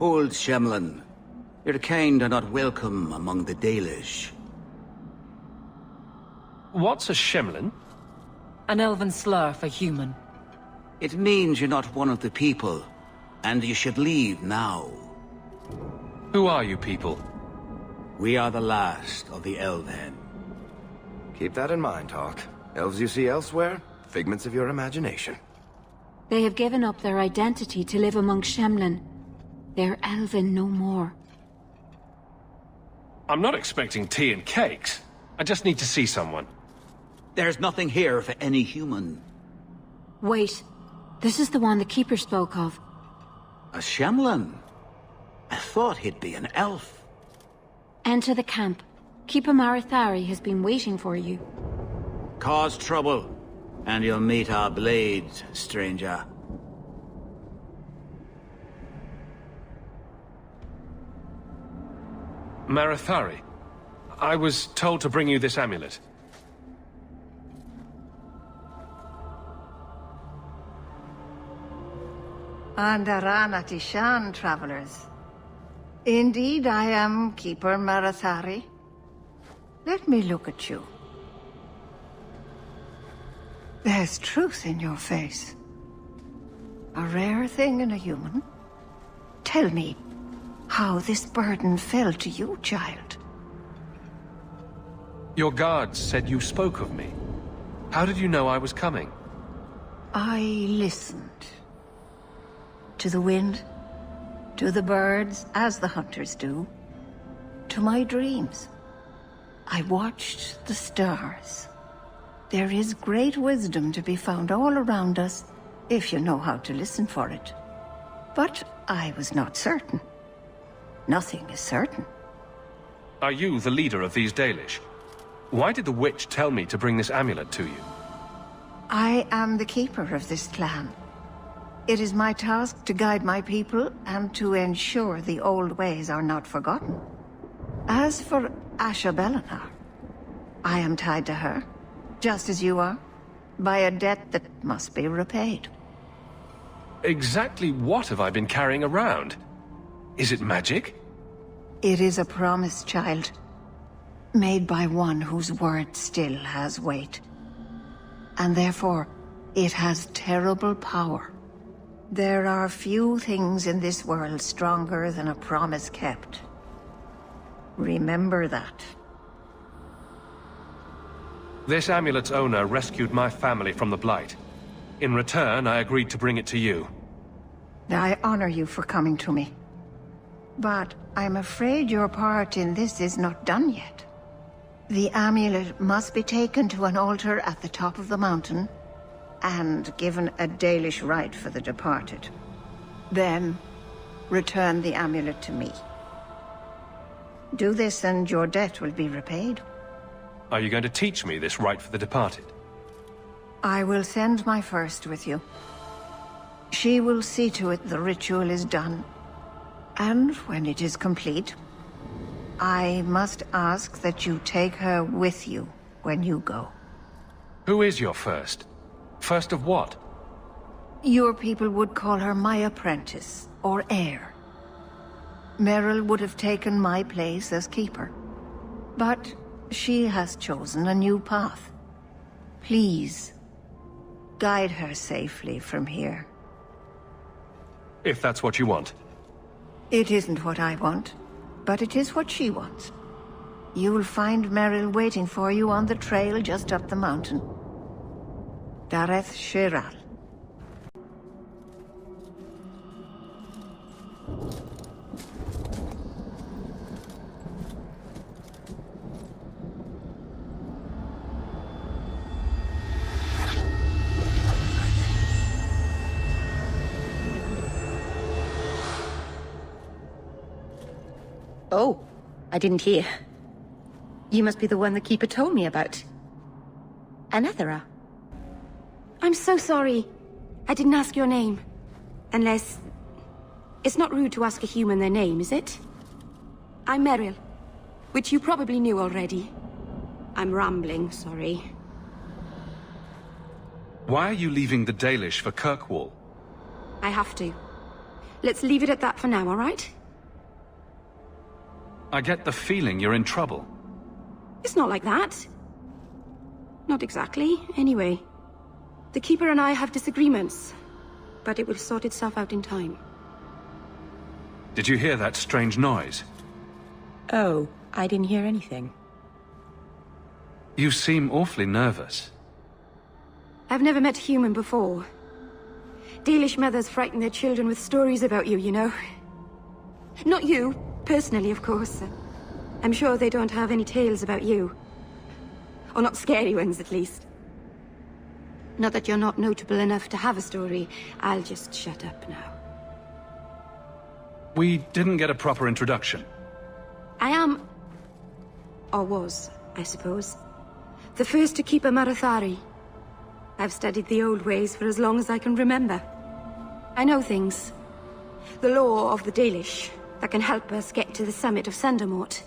Old Shemlin, your kind are not welcome among the Dalish. What's a Shemlin? An elven slur for human. It means you're not one of the people, and you should leave now. Who are you people? We are the last of the Elven. Keep that in mind, Hawke. Elves you see elsewhere, figments of your imagination. They have given up their identity to live among Shemlin. They're elven no more. I'm not expecting tea and cakes. I just need to see someone. There's nothing here for any human. Wait. This is the one the Keeper spoke of. A Shemlin? I thought he'd be an elf. Enter the camp. Keeper Marithari has been waiting for you. Cause trouble, and you'll meet our blades, stranger. Marithari, I was told to bring you this amulet. Andaran Atishan, travelers. Indeed, I am Keeper Marithari. Let me look at you. There's truth in your face. A rare thing in a human. Tell me how this burden fell to you, child. Your guards said you spoke of me. How did you know I was coming? I listened. To the wind, to the birds, as the hunters do. To my dreams. I watched the stars. There is great wisdom to be found all around us, if you know how to listen for it. But I was not certain. Nothing is certain. Are you the leader of these Dalish? Why did the witch tell me to bring this amulet to you? I am the keeper of this clan. It is my task to guide my people and to ensure the old ways are not forgotten. As for Asha Belinar, I am tied to her, just as you are, by a debt that must be repaid. Exactly what have I been carrying around? Is it magic? It is a promise, child, made by one whose word still has weight. And therefore, it has terrible power. There are few things in this world stronger than a promise kept. Remember that. This amulet's owner rescued my family from the Blight. In return, I agreed to bring it to you. I honor you for coming to me. But I'm afraid your part in this is not done yet. The amulet must be taken to an altar at the top of the mountain, and given a Dalish rite for the departed. Then, return the amulet to me. Do this and your debt will be repaid. Are you going to teach me this rite for the departed? I will send my first with you. She will see to it the ritual is done. And when it is complete, I must ask that you take her with you when you go. Who is your first? First of what? Your people would call her my apprentice, or heir. Merrill would have taken my place as keeper. But she has chosen a new path. Please, guide her safely from here. If that's what you want. It isn't what I want, but it is what she wants. You will find Merrill waiting for you on the trail just up the mountain. Dareth Shiral. Oh, I didn't hear. You must be the one the Keeper told me about. Anethera. I'm so sorry. I didn't ask your name. Unless... It's not rude to ask a human their name, is it? I'm Merrill, which you probably knew already. I'm rambling, sorry. Why are you leaving the Dalish for Kirkwall? I have to. Let's leave it at that for now, all right? I get the feeling you're in trouble. It's not like that. Not exactly, anyway. The Keeper and I have disagreements, but it will sort itself out in time. Did you hear that strange noise? Oh, I didn't hear anything. You seem awfully nervous. I've never met a human before. Dalish mothers frighten their children with stories about you, you know. Not you, personally, of course. I'm sure they don't have any tales about you. Or not scary ones, at least. Not that you're not notable enough to have a story. I'll just shut up now. We didn't get a proper introduction. I am... or was, I suppose. The first to keep a Marathari. I've studied the old ways for as long as I can remember. I know things. The law of the Dalish that can help us get to the summit of Sundermort.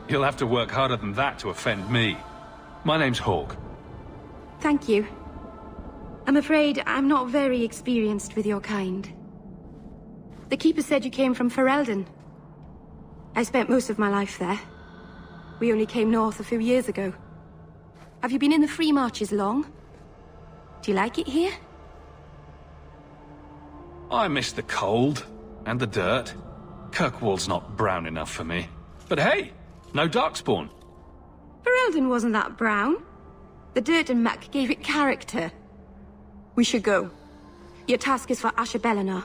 You'll have to work harder than that to offend me. My name's Hawke. Thank you. I'm afraid I'm not very experienced with your kind. The Keeper said you came from Ferelden. I spent most of my life there. We only came north a few years ago. Have you been in the Free Marches long? Do you like it here? I miss the cold and the dirt. Kirkwall's not brown enough for me. But hey, no Darkspawn. Ferelden wasn't that brown. The dirt and muck gave it character. We should go. Your task is for Asher Bellinar.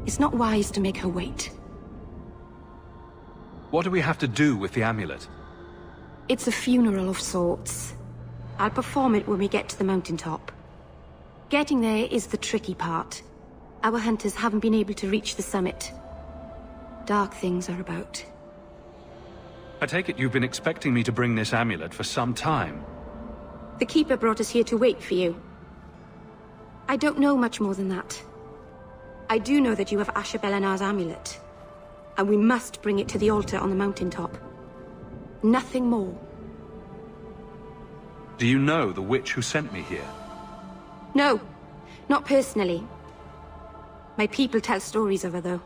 It's not wise to make her wait. What do we have to do with the amulet? It's a funeral of sorts. I'll perform it when we get to the mountaintop. Getting there is the tricky part. Our hunters haven't been able to reach the summit. Dark things are about. I take it you've been expecting me to bring this amulet for some time. The Keeper brought us here to wait for you. I don't know much more than that. I do know that you have Asher Bellinar's amulet. And we must bring it to the altar on the mountaintop. Nothing more. Do you know the witch who sent me here? No, not personally. My people tell stories of her, though.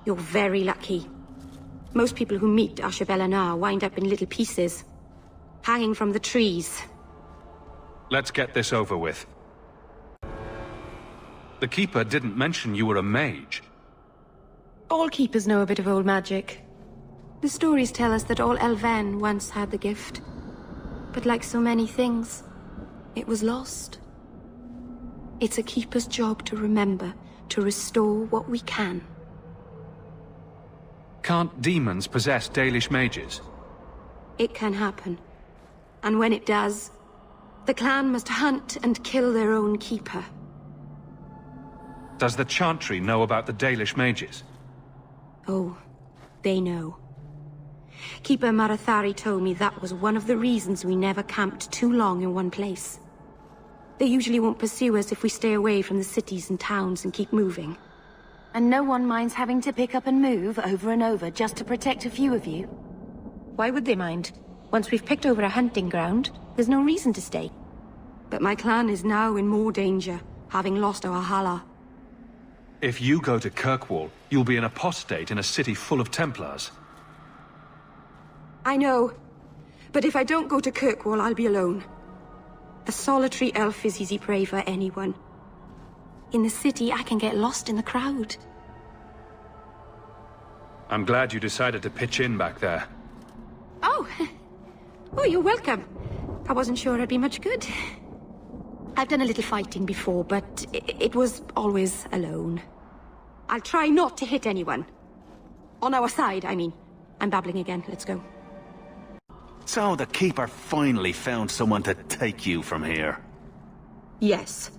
You're very lucky. Most people who meet Asher Bellinar wind up in little pieces, hanging from the trees. Let's get this over with. The Keeper didn't mention you were a mage. All Keepers know a bit of old magic. The stories tell us that all Elven once had the gift. But like so many things, it was lost. It's a Keeper's job to remember, to restore what we can. Can't demons possess Dalish mages? It can happen. And when it does, the clan must hunt and kill their own Keeper. Does the Chantry know about the Dalish mages? Oh, they know. Keeper Marathari told me that was one of the reasons we never camped too long in one place. They usually won't pursue us if we stay away from the cities and towns and keep moving. And no one minds having to pick up and move over and over just to protect a few of you. Why would they mind? Once we've picked over a hunting ground, there's no reason to stay. But my clan is now in more danger, having lost our Hala. If you go to Kirkwall, you'll be an apostate in a city full of Templars. I know. But if I don't go to Kirkwall, I'll be alone. A solitary elf is easy prey for anyone. In the city, I can get lost in the crowd. I'm glad you decided to pitch in back there. Oh! Oh, you're welcome. I wasn't sure I'd be much good. I've done a little fighting before, but it was always alone. I'll try not to hit anyone. On our side, I mean. I'm babbling again. Let's go. So the Keeper finally found someone to take you from here. Yes.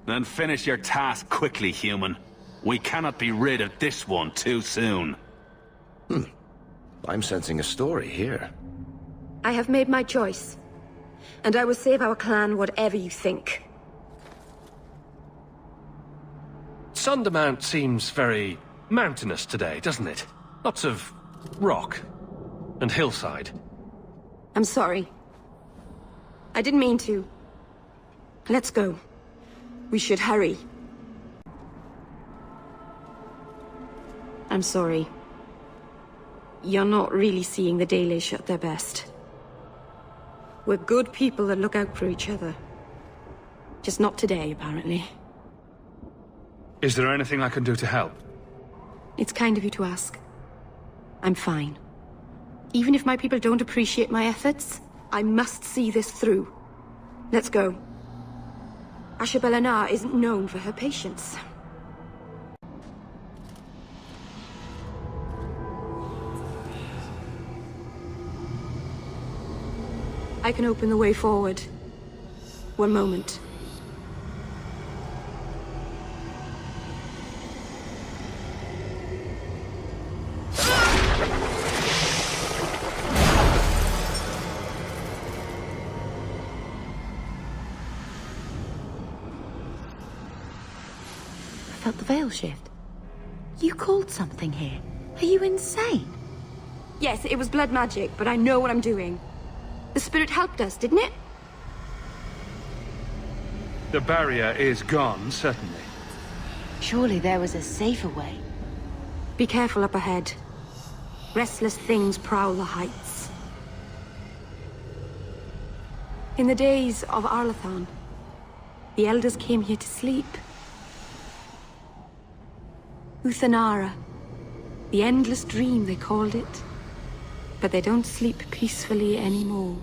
Then finish your task quickly, human. We cannot be rid of this one too soon. I'm sensing a story here. I have made my choice. And I will save our clan whatever you think. Sundermount seems very mountainous today, doesn't it? Lots of rock and hillside. I'm sorry. I didn't mean to. Let's go. We should hurry. I'm sorry. You're not really seeing the Dalish at their best. We're good people that look out for each other. Just not today, apparently. Is there anything I can do to help? It's kind of you to ask. I'm fine. Even if my people don't appreciate my efforts, I must see this through. Let's go. Ashabelana isn't known for her patience. I can open the way forward. One moment. I felt the veil shift. You called something here. Are you insane? Yes, it was blood magic, but I know what I'm doing. The spirit helped us, didn't it? The barrier is gone, certainly. Surely there was a safer way. Be careful up ahead. Restless things prowl the heights. In the days of Arlathan, the elders came here to sleep. Uthanara. The endless dream, they called it. But they don't sleep peacefully anymore.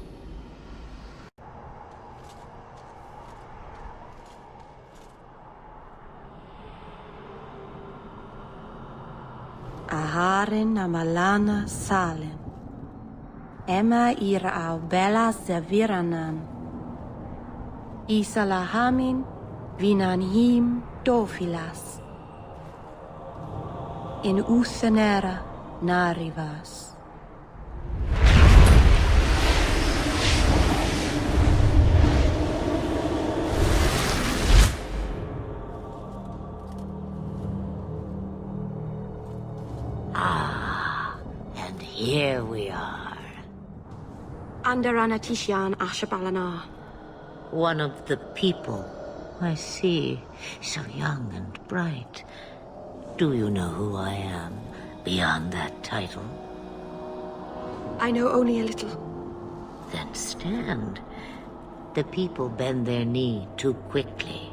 Aharin amalana salen. Emma ira au bella zaviranan. Isalahamin vinanhim dofilas. In Uthanera narivas. And here we are. Andarana Tishan Ashabalana. One of the people. I see. So young and bright. Do you know who I am, beyond that title? I know only a little. Then stand. The people bend their knee too quickly.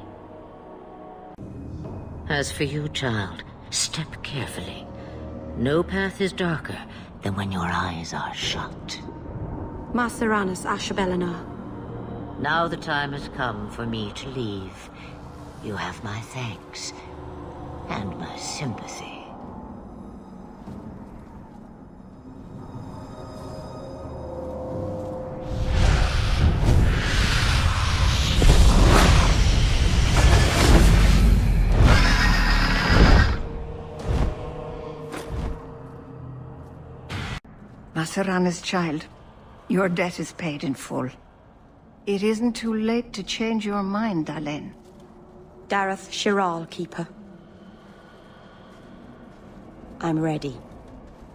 As for you, child, step carefully. No path is darker than when your eyes are shut. Maseranas Ashabelana. Now the time has come for me to leave. You have my thanks and my sympathy. Maserana's child, your debt is paid in full. It isn't too late to change your mind, Dalen. Dareth Shiral, Keeper. I'm ready.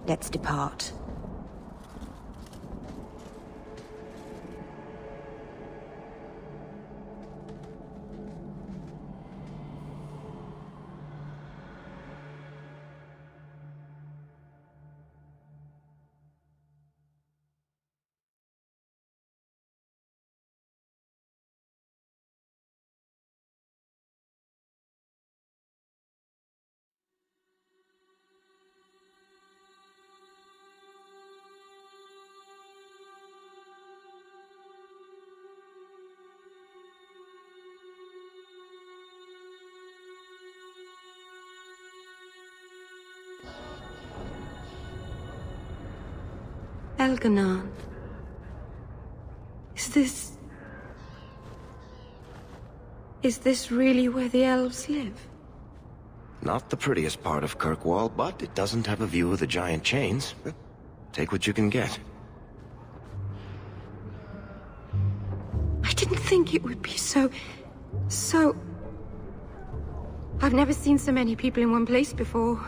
Let's depart. Elganon. Is this really where the elves live? Not the prettiest part of Kirkwall, but it doesn't have a view of the giant chains. Take what you can get. I didn't think it would be so... I've never seen so many people in one place before.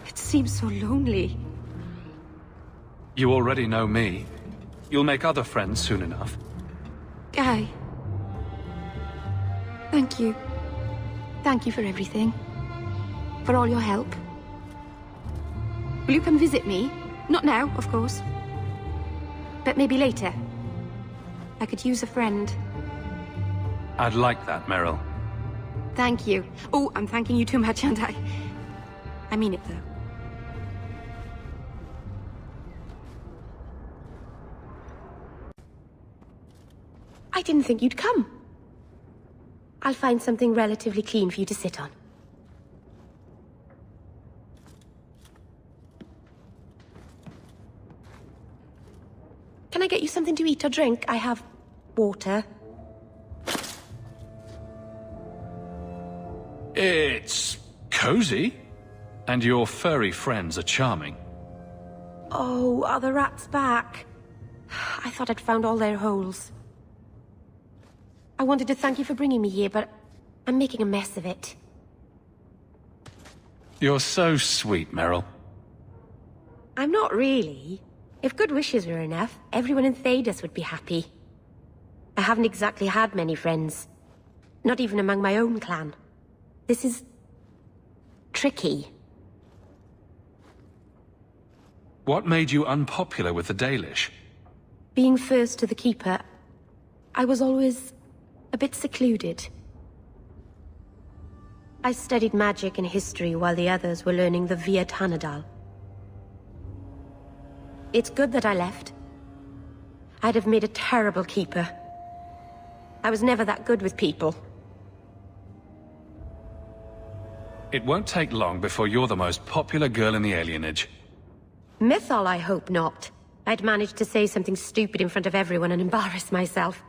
It seems so lonely. You already know me. You'll make other friends soon enough. Guy. Thank you. Thank you for everything. For all your help. Will you come visit me? Not now, of course. But maybe later. I could use a friend. I'd like that, Merrill. Thank you. Oh, I'm thanking you too much, aren't I? I mean it, though. I didn't think you'd come. I'll find something relatively clean for you to sit on. Can I get you something to eat or drink? I have water. It's cozy. And your furry friends are charming. Oh, are the rats back? I thought I'd found all their holes. I wanted to thank you for bringing me here, but I'm making a mess of it. You're so sweet, Merrill. I'm not really. If good wishes were enough, everyone in Thedas would be happy. I haven't exactly had many friends. Not even among my own clan. This is... tricky. What made you unpopular with the Dalish? Being first to the Keeper, I was always a bit secluded. I studied magic and history while the others were learning the Via Tanadal. It's good that I left. I'd have made a terrible Keeper. I was never that good with people. It won't take long before you're the most popular girl in the alienage. Mythol, I hope not. I'd managed to say something stupid in front of everyone and embarrass myself.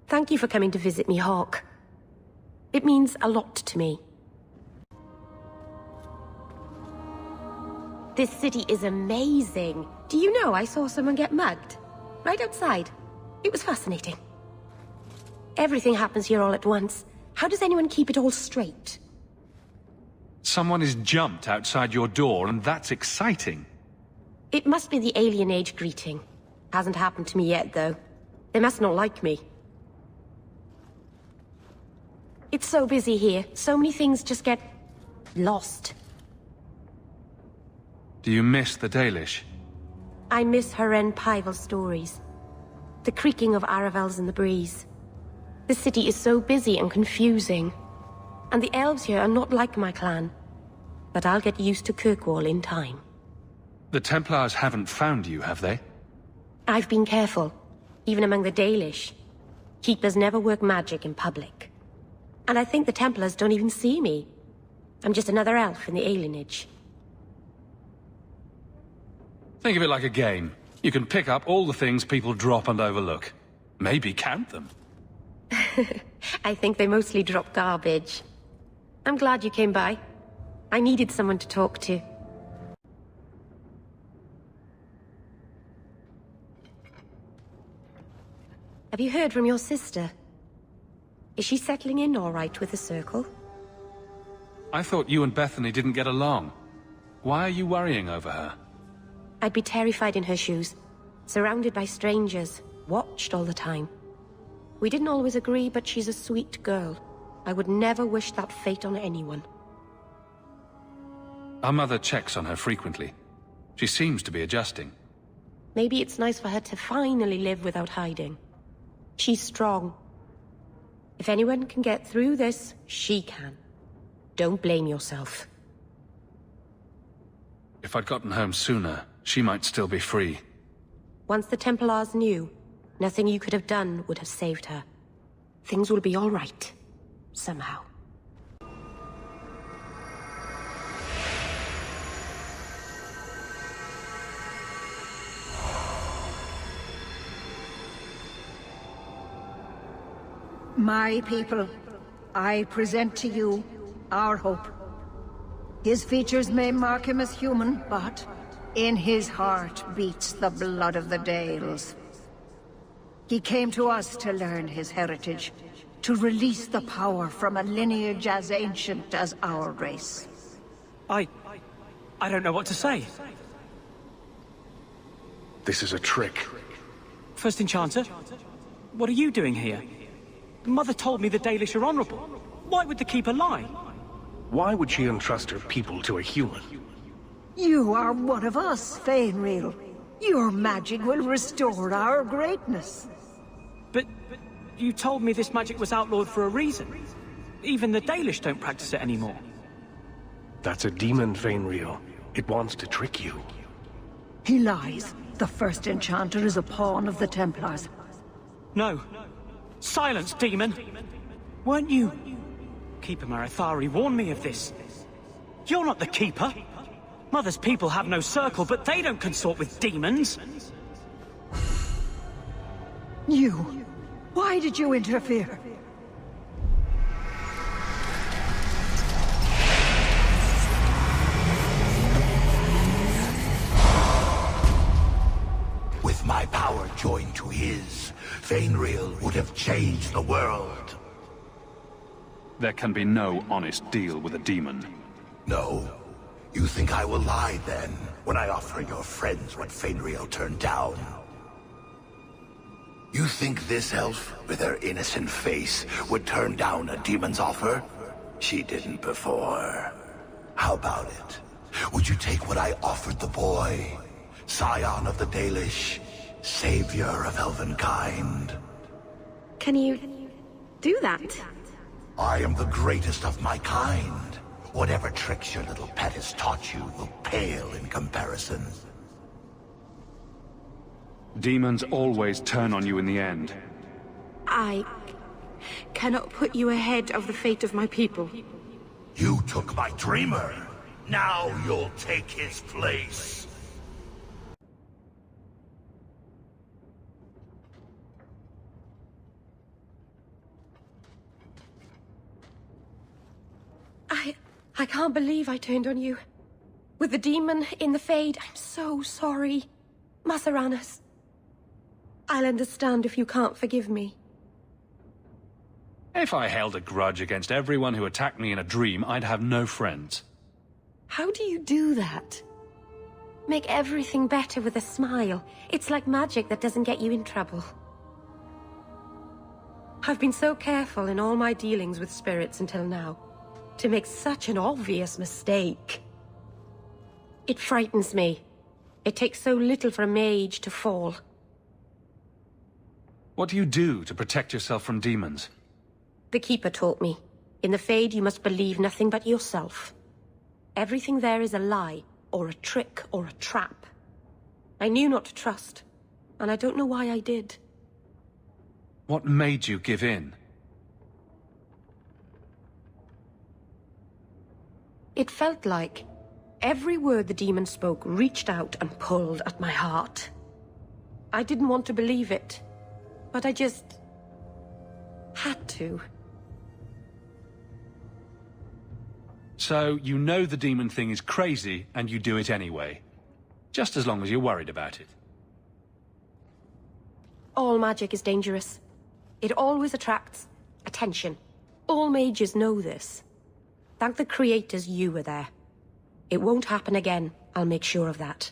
Thank you for coming to visit me, Hawke. It means a lot to me. This city is amazing. Do you know I saw someone get mugged? Right outside. It was fascinating. Everything happens here all at once. How does anyone keep it all straight? Someone is jumped outside your door, and that's exciting. It must be the alien age greeting. Hasn't happened to me yet, though. They must not like me. It's so busy here. So many things just get... lost. Do you miss the Dalish? I miss Haren Pival stories. The creaking of Aravels in the breeze. The city is so busy and confusing. And the elves here are not like my clan. But I'll get used to Kirkwall in time. The Templars haven't found you, have they? I've been careful, even among the Dalish. Keepers never work magic in public. And I think the Templars don't even see me. I'm just another elf in the alienage. Think of it like a game. You can pick up all the things people drop and overlook. Maybe count them. I think they mostly drop garbage. I'm glad you came by. I needed someone to talk to. Have you heard from your sister? Is she settling in all right with the Circle? I thought you and Bethany didn't get along. Why are you worrying over her? I'd be terrified in her shoes. Surrounded by strangers. Watched all the time. We didn't always agree, but she's a sweet girl. I would never wish that fate on anyone. Our mother checks on her frequently. She seems to be adjusting. Maybe it's nice for her to finally live without hiding. She's strong. If anyone can get through this, she can. Don't blame yourself. If I'd gotten home sooner, she might still be free. Once the Templars knew, nothing you could have done would have saved her. Things will be all right. Somehow. My people, I present to you our hope. His features may mark him as human, but in his heart beats the blood of the Dales. He came to us to learn his heritage, to release the power from a lineage as ancient as our race. I don't know what to say. This is a trick. First Enchanter, what are you doing here? Mother told me the Dalish are honorable. Why would the Keeper lie? Why would she entrust her people to a human? You are one of us, Fainril. Your magic will restore our greatness. But you told me this magic was outlawed for a reason. Even the Dalish don't practice it anymore. That's a demon, Fainril. It wants to trick you. He lies. The first enchanter is a pawn of the Templars. No. Silence, demon! Weren't you... Keeper Marathari warned me of this. You're not the Keeper. Mother's people have no circle, but they don't consort with demons. You... Why did you interfere? With my power joined to his, Fainril would have changed the world. There can be no honest deal with a demon. No. You think I will lie then, when I offer your friends what Fainril turned down? You think this elf, with her innocent face, would turn down a demon's offer? She didn't before. How about it? Would you take what I offered the boy? Scion of the Dalish, savior of elvenkind. Can you do that? I am the greatest of my kind. Whatever tricks your little pet has taught you will pale in comparison. Demons always turn on you in the end. I cannot put you ahead of the fate of my people. You took my dreamer. Now you'll take his place. I can't believe I turned on you. With the demon in the Fade, I'm so sorry. Masaranas. I'll understand if you can't forgive me. If I held a grudge against everyone who attacked me in a dream, I'd have no friends. How do you do that? Make everything better with a smile. It's like magic that doesn't get you in trouble. I've been so careful in all my dealings with spirits until now. To make such an obvious mistake. It frightens me. It takes so little for a mage to fall. What do you do to protect yourself from demons? The Keeper taught me. In the Fade, you must believe nothing but yourself. Everything there is a lie, or a trick, or a trap. I knew not to trust, and I don't know why I did. What made you give in? It felt like every word the demon spoke reached out and pulled at my heart. I didn't want to believe it, but I just had to. So, you know the demon thing is crazy, and you do it anyway. Just as long as you're worried about it. All magic is dangerous. It always attracts attention. All mages know this. Thank the creators you were there. It won't happen again, I'll make sure of that.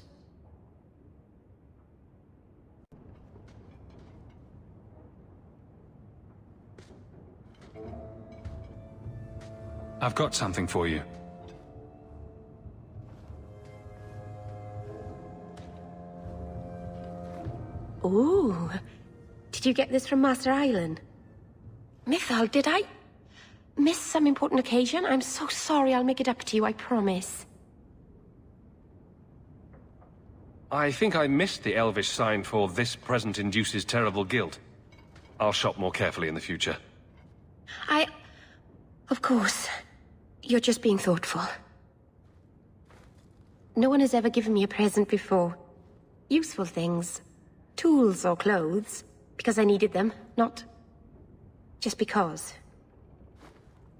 I've got something for you. Ooh. Did you get this from Master Island? Mythal, did I miss some important occasion? I'm so sorry. I'll make it up to you, I promise. I think I missed the elvish sign for "This present induces terrible guilt." I'll shop more carefully in the future. Of course. You're just being thoughtful. No one has ever given me a present before. Useful things. Tools or clothes. Because I needed them, not just because.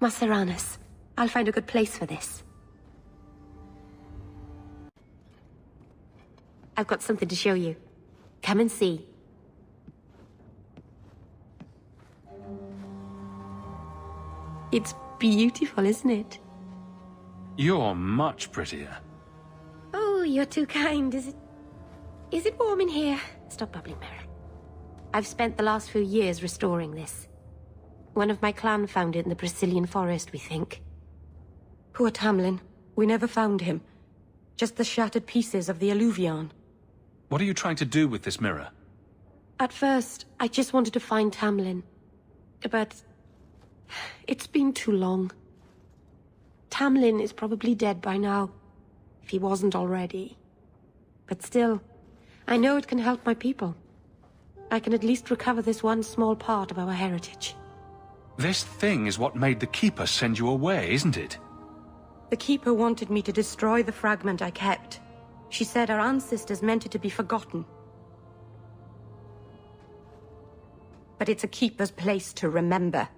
Masaranas, I'll find a good place for this. I've got something to show you. Come and see. It's beautiful, isn't it? You're much prettier. Oh, you're too kind. Is it warm in here? Stop bubbling, Merrill. I've spent the last few years restoring this. One of my clan found it in the Brazilian forest, we think. Poor Tamlin. We never found him. Just the shattered pieces of the Alluvion. What are you trying to do with this mirror? At first, I just wanted to find Tamlin. But... it's been too long. Tamlin is probably dead by now, if he wasn't already. But still, I know it can help my people. I can at least recover this one small part of our heritage. This thing is what made the Keeper send you away, isn't it? The Keeper wanted me to destroy the fragment I kept. She said our ancestors meant it to be forgotten. But it's a Keeper's place to remember.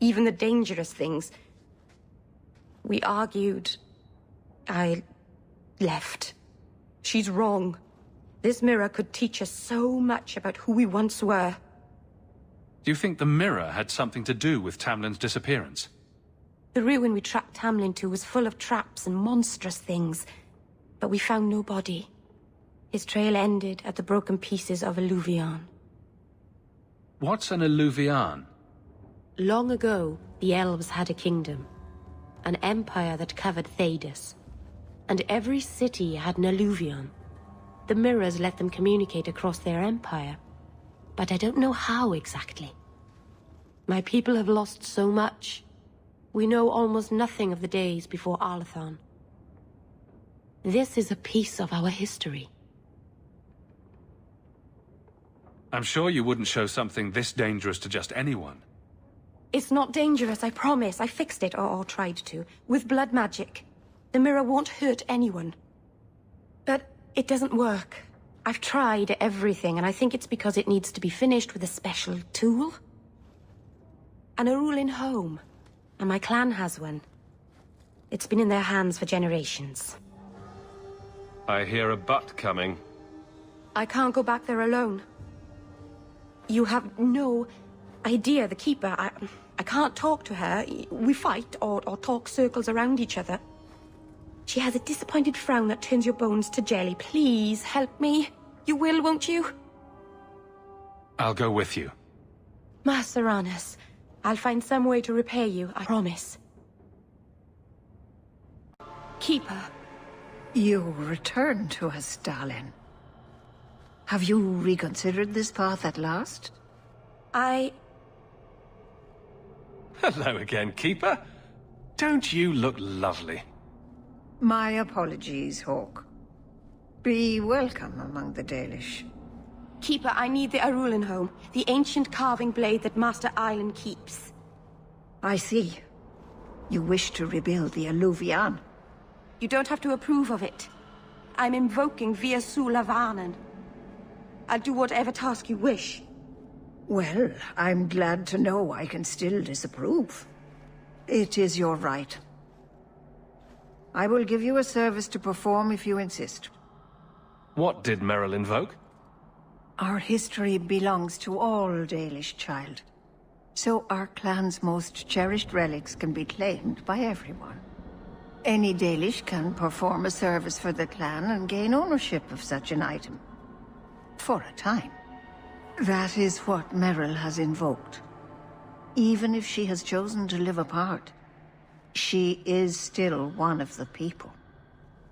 Even the dangerous things. We argued. I left. She's wrong. This mirror could teach us so much about who we once were. Do you think the mirror had something to do with Tamlin's disappearance? The ruin we tracked Tamlin to was full of traps and monstrous things, but we found no body. His trail ended at the broken pieces of Alluvion. What's an Alluvion? Long ago, the elves had a kingdom. An empire that covered Thedas. And every city had an Alluvion. The mirrors let them communicate across their empire. But I don't know how exactly. My people have lost so much. We know almost nothing of the days before Arlathan. This is a piece of our history. I'm sure you wouldn't show something this dangerous to just anyone. It's not dangerous, I promise. I fixed it, or tried to, with blood magic. The mirror won't hurt anyone. But it doesn't work. I've tried everything, and I think it's because it needs to be finished with a special tool. An Arulin home. And my clan has one. It's been in their hands for generations. I hear a butt coming. I can't go back there alone. You have no idea, the Keeper. I can't talk to her. We fight or talk circles around each other. She has a disappointed frown that turns your bones to jelly. Please, help me. You will, won't you? I'll go with you. Maceranus, I'll find some way to repay you, I promise. Keeper. You return to us, darling. Have you reconsidered this path at last? Hello again, Keeper. Don't you look lovely? My apologies, Hawke. Be welcome among the Dalish. Keeper, I need the Arulin home. The ancient carving blade that Master Island keeps. I see. You wish to rebuild the Alluvion. You don't have to approve of it. I'm invoking Via Sulavanen. I'll do whatever task you wish. Well, I'm glad to know I can still disapprove. It is your right. I will give you a service to perform if you insist. What did Merrill invoke? Our history belongs to all Dalish, child. So our clan's most cherished relics can be claimed by everyone. Any Dalish can perform a service for the clan and gain ownership of such an item. For a time. That is what Merrill has invoked. Even if she has chosen to live apart, she is still one of the people.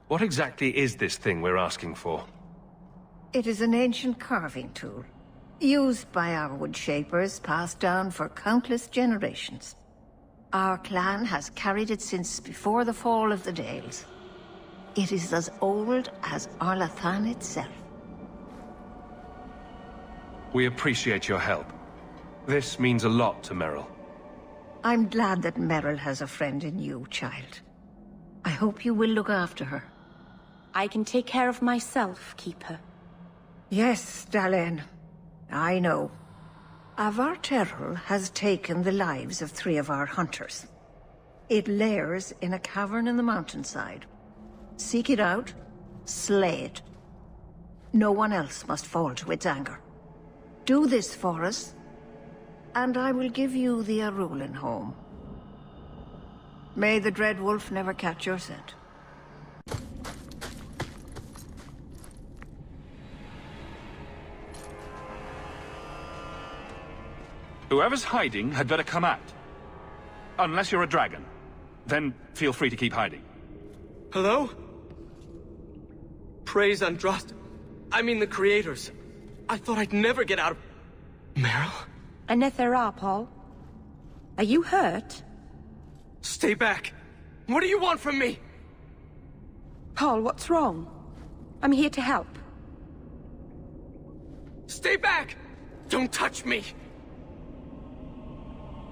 What exactly is this thing we're asking for? It is an ancient carving tool, used by our woodshapers, passed down for countless generations. Our clan has carried it since before the fall of the Dales. It is as old as Arlathan itself. We appreciate your help. This means a lot to Merrill. I'm glad that Merrill has a friend in you, child. I hope you will look after her. I can take care of myself, Keeper. Yes, Dalen. I know. Avar Terrell has taken the lives of 3 of our hunters. It lairs in a cavern in the mountainside. Seek it out, slay it. No one else must fall to its anger. Do this for us, and I will give you the Arulin home. May the Dread Wolf never catch your scent. Whoever's hiding had better come out. Unless you're a dragon. Then feel free to keep hiding. Hello? praise Andraste. I mean the creators. I thought I'd never get out of... Merrill? Anethera, Paul. Are you hurt? Stay back. What do you want from me? Paul, what's wrong? I'm here to help. Stay back! Don't touch me!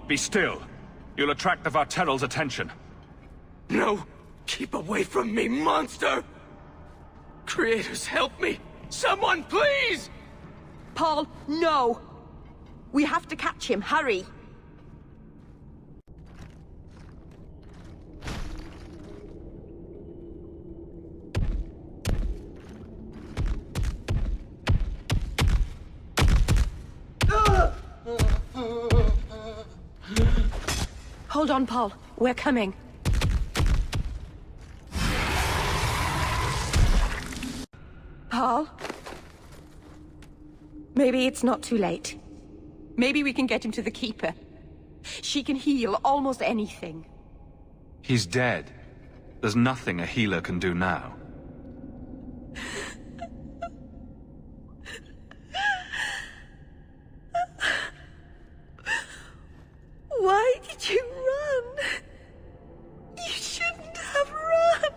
Be still. You'll attract the Varteral's attention. No! Keep away from me, monster! Creators, help me! Someone, please! Paul, no! We have to catch him, hurry! Hold on, Paul. We're coming. Paul? Maybe it's not too late. Maybe we can get him to the Keeper. She can heal almost anything. He's dead. There's nothing a healer can do now. Why did you run? You shouldn't have run.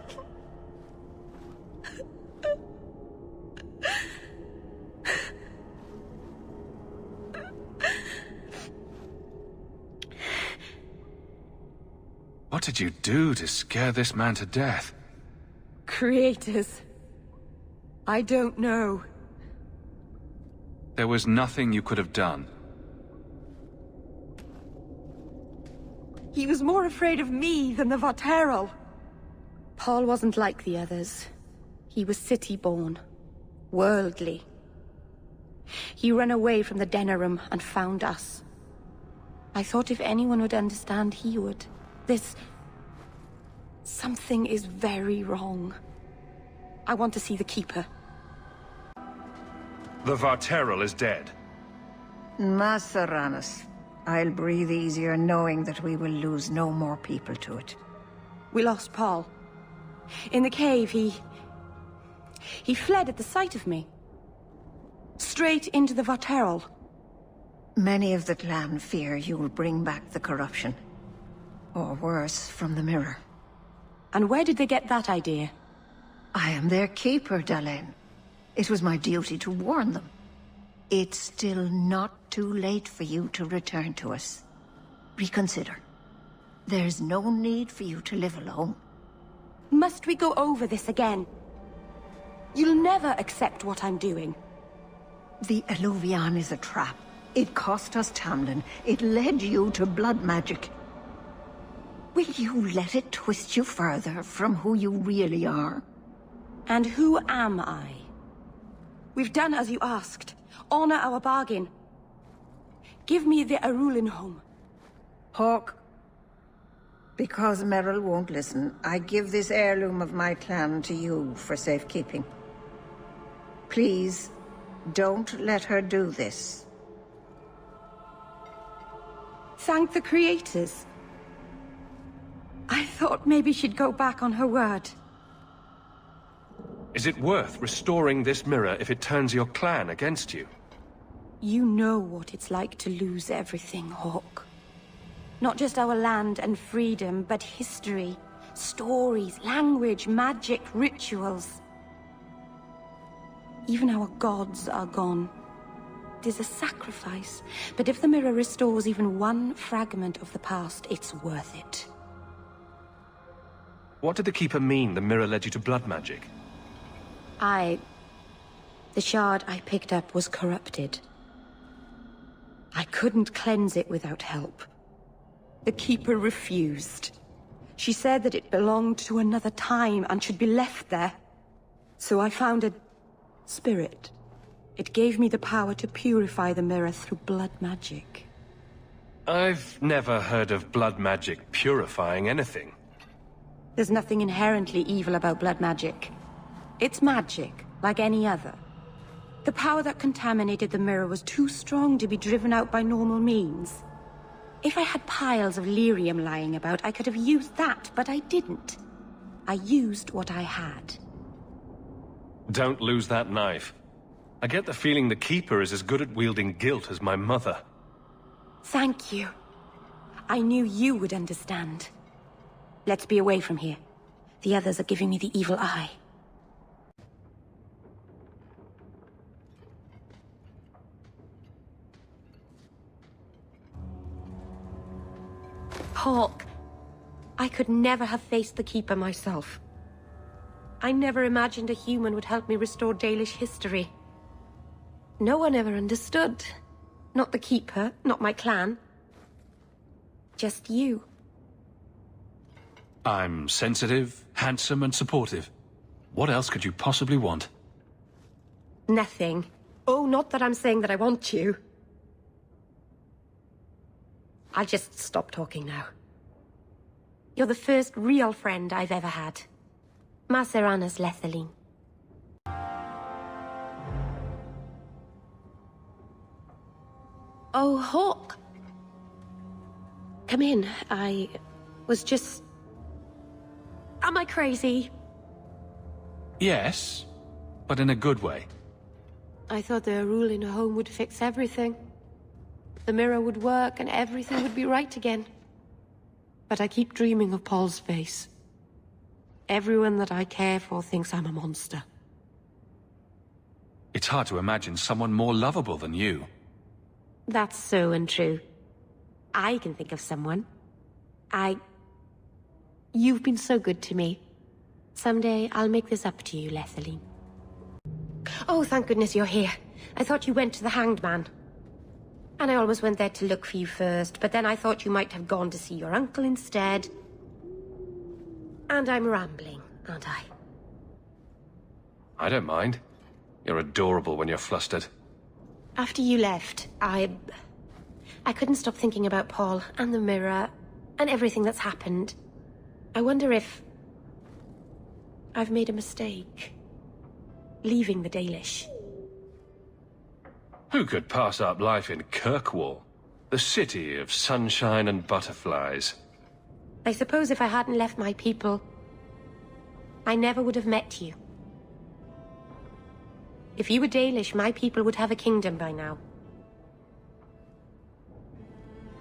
What did you do to scare this man to death? Creators. I don't know. There was nothing you could have done. He was more afraid of me than the Varteral. Paul wasn't like the others. He was city-born. Worldly. He ran away from the Denerim and found us. I thought if anyone would understand, he would. Something is very wrong. I want to see the Keeper. The Varteral is dead. Masseranus. I'll breathe easier knowing that we will lose no more people to it. We lost Paul. In the cave, he fled at the sight of me. Straight into the Varteral. Many of the clan fear you will bring back the corruption. Or worse, from the mirror. And where did they get that idea? I am their keeper, Dalain. It was my duty to warn them. It's still not too late for you to return to us. Reconsider. There's no need for you to live alone. Must we go over this again? You'll never accept what I'm doing. The Eluvian is a trap. It cost us Tamlin. It led you to blood magic. Will you let it twist you further from who you really are? And who am I? We've done as you asked. Honor our bargain. Give me the Arulin home. Hawke. Because Merrill won't listen, I give this heirloom of my clan to you for safekeeping. Please, don't let her do this. Thank the creators. I thought maybe she'd go back on her word. Is it worth restoring this mirror if it turns your clan against you? You know what it's like to lose everything, Hawke. Not just our land and freedom, but history, stories, language, magic, rituals. Even our gods are gone. It is a sacrifice, but if the mirror restores even one fragment of the past, it's worth it. What did the Keeper mean the mirror led you to blood magic? The shard I picked up was corrupted. I couldn't cleanse it without help. The Keeper refused. She said that it belonged to another time and should be left there. So I found a spirit. It gave me the power to purify the mirror through blood magic. I've never heard of blood magic purifying anything. There's nothing inherently evil about blood magic. It's magic, like any other. The power that contaminated the mirror was too strong to be driven out by normal means. If I had piles of lyrium lying about, I could have used that, but I didn't. I used what I had. Don't lose that knife. I get the feeling the Keeper is as good at wielding guilt as my mother. Thank you. I knew you would understand. Let's be away from here. The others are giving me the evil eye. Hawke, I could never have faced the Keeper myself. I never imagined a human would help me restore Dalish history. No one ever understood. Not the Keeper, not my clan. Just you. I'm sensitive, handsome, and supportive. What else could you possibly want? Nothing. Oh, not that I'm saying that I want you. I'll just stop talking now. You're the first real friend I've ever had. Maseranas Lethaline. Oh, Hawke. Come in. I was just... Am I crazy? Yes, but in a good way. I thought the rule in a home would fix everything. The mirror would work and everything would be right again. But I keep dreaming of Paul's face. Everyone that I care for thinks I'm a monster. It's hard to imagine someone more lovable than you. That's so untrue. I can think of someone. You've been so good to me. Someday I'll make this up to you, Lethaline. Oh, thank goodness you're here. I thought you went to the Hanged Man. And I almost went there to look for you first, but then I thought you might have gone to see your uncle instead. And I'm rambling, aren't I? I don't mind. You're adorable when you're flustered. After you left, I couldn't stop thinking about Paul and the mirror and everything that's happened. I wonder if I've made a mistake. Leaving the Dalish. Who could pass up life in Kirkwall? The city of sunshine and butterflies. I suppose if I hadn't left my people, I never would have met you. If you were Dalish, my people would have a kingdom by now.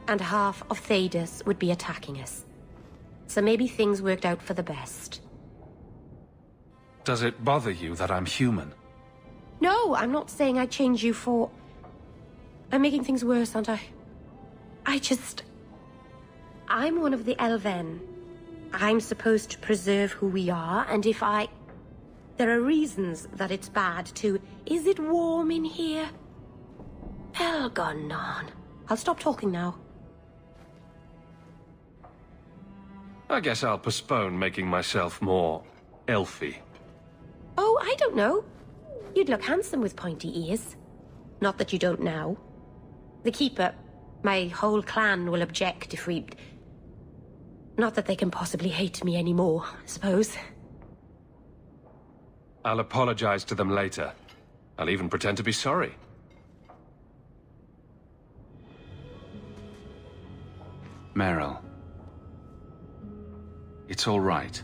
And half of Thedas would be attacking us. So maybe things worked out for the best. Does it bother you that I'm human? No, I'm not saying I'd change you for... I'm making things worse, aren't I? I'm one of the Elven. I'm supposed to preserve who we are, and if I... There are reasons that it's bad to... Is it warm in here? Elgonon. I'll stop talking now. I guess I'll postpone making myself more elfy. Oh, I don't know. You'd look handsome with pointy ears. Not that you don't now. The Keeper, my whole clan will object if we... Not that they can possibly hate me anymore, I suppose. I'll apologize to them later. I'll even pretend to be sorry. Merrill. It's all right.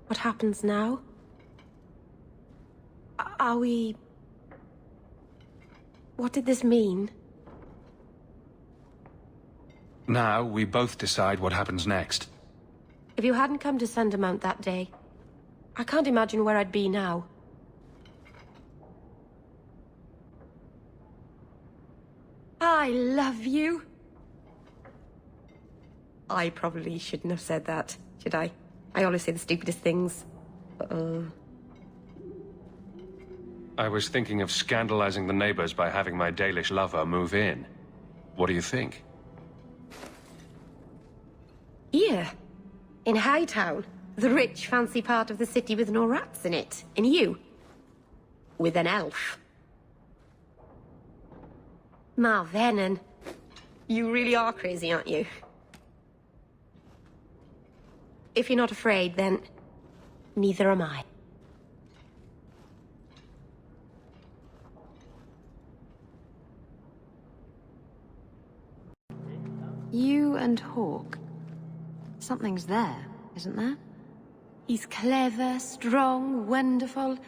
What happens now? Are we... What did this mean? Now, we both decide what happens next. If you hadn't come to Sundermount that day, I can't imagine where I'd be now. I love you. I probably shouldn't have said that, should I? I always say the stupidest things. I was thinking of scandalizing the neighbors by having my Dalish lover move in. What do you think? Here, in Hightown, the rich, fancy part of the city with no rats in it. And you, with an elf. Ma Venon, you really are crazy, aren't you? If you're not afraid, then neither am I. You and Hawke. Something's there, isn't there? He's clever, strong, wonderful.